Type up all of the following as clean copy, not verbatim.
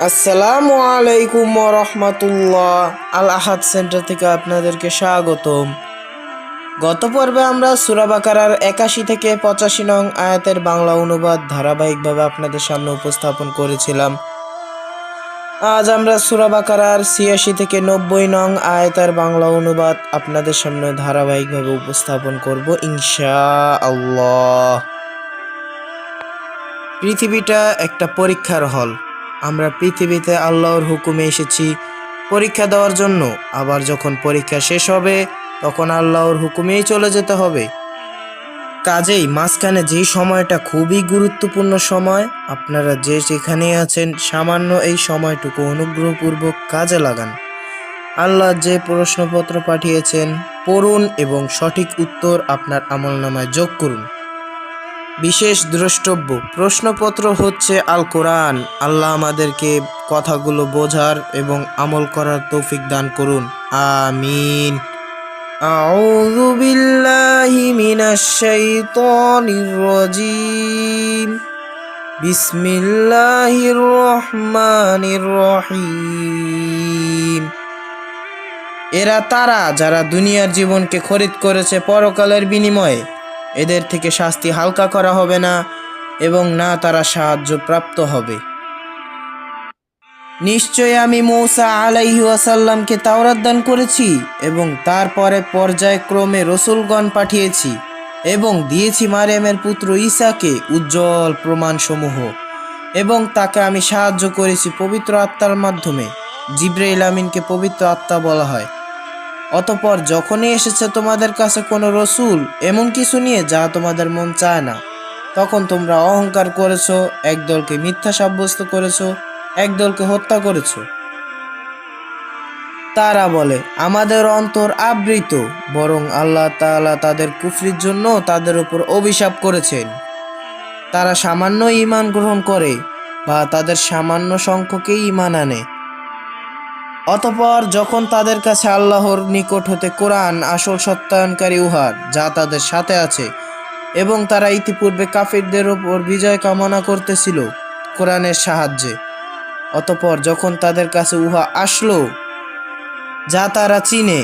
আসসালামু আলাইকুম রহমতুল্লাহ। আল আহাদ সেন্টার থেকে আপনাদেরকে স্বাগতম। গত পর্বে আমরা সূরা বাকারার ৮১ থেকে ৮৫ নং আয়াতের বাংলা অনুবাদ ধারাবাহিকভাবে আপনাদের সামনে উপস্থাপন করেছিলাম। আজ আমরা সূরা বাকারার ৮৬ থেকে ৯০ নং আয়াতের বাংলা অনুবাদ আপনাদের সামনে ধারাবাহিকভাবে উপস্থাপন করব ইনশাআল্লাহ। পৃথিবীটা একটা পরীক্ষার হল। আমরা পৃথিবীতে আল্লাহর হুকুমে এসেছি পরীক্ষা দেওয়ার জন্য। আবার যখন পরীক্ষা শেষ হবে তখন আল্লাহর হুকুমেই চলে যেতে হবে। কাজেই মাঝখানে যে সময়টা খুবই গুরুত্বপূর্ণ সময়, আপনারা যে যেখানেই আছেন সামান্য এই সময়টুকু অনুগ্রহপূর্বক কাজে লাগান। আল্লাহ যে প্রশ্নপত্র পাঠিয়েছেন পড়ুন এবং সঠিক উত্তর আপনার আমলনামায় যোগ করুন। বিশেষ দ্রষ্টব্য, প্রশ্নপত্র হচ্ছে আল কোরআন। আল্লাহ আমাদেরকে কথাগুলো বোঝার এবং আমল করার তৌফিক দান করুন, আমিন। আউযু বিল্লাহি মিনাশ শাইতানির রাজীম। বিসমিল্লাহির রহমানির রহিম। এরা তারা যারা দুনিয়ার জীবনকে খরিদ করেছে পরকালের বিনিময়ে। এদের থেকে শাস্তি হালকা করা হবে না এবং না তারা সাহায্য প্রাপ্ত হবে। নিশ্চয় আমি মূসা আলাইহি ওয়াসাল্লামকে তাওরাত দান করেছি এবং তারপরে পর্যায়ক্রমে রসুলগণ পাঠিয়েছি এবং দিয়েছি মারিয়ামের পুত্র ঈসাকে উজ্জ্বল প্রমাণসমূহ এবং তাকে আমি সাহায্য করেছি পবিত্র আত্মার মাধ্যমে। জিবরাইল আমিনকে পবিত্র আত্মা বলা হয়। অতঃপর যখনই এসেছে তোমাদের কাছে কোনো রসুল এমন কিছু নিয়ে যা তোমাদের মন চায় না, তখন তোমরা অহংকার করেছো, একদলকে মিথ্যা সাব্যস্ত করেছো, একদলকে হত্যা করেছো। তারা বলে আমাদের অন্তর আবৃত, বরং আল্লাহ তাআলা তাদের কুফরির জন্য তাদের উপর অভিশাপ করেছেন। তারা সামান্য ঈমান গ্রহণ করে বা তাদের সামান্য সংখ্যকেই ঈমান আনে। অতঃপর যখন তাদের কাছে আল্লাহর নিকট হতে কোরআন আসল সত্যায়নকারী উহার যা তাদের সাথে আছে এবং তারা ইতিপূর্বে কাফিরদের ওপর বিজয় কামনা করতেছিল কোরআনের সাহায্যে, অতঃপর যখন তাদের কাছে উহা আসলো যা তারা চিনে,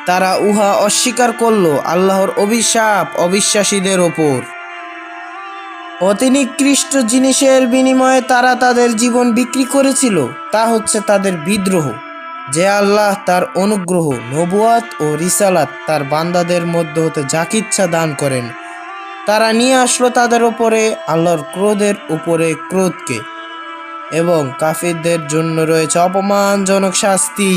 তারা উহা অস্বীকার করল। আল্লাহর অভিশাপ অবিশ্বাসীদের ওপর। অতি নিকৃষ্ট জিনিসের বিনিময়ে তারা তাদের জীবন বিক্রি করেছিল, তা হচ্ছে তাদের বিদ্রোহ। যে আল্লাহ তার অনুগ্রহ, নবুয়াত ও রিসালাত তার বান্দাদের মধ্য হতে যাকিচ্ছা দান করেন, তারা নিয়ে আসলো তাদের উপরে আল্লাহর ক্রোধের উপরে ক্রোধকে, এবং কাফিরদের জন্য রয়েছে অপমানজনক শাস্তি।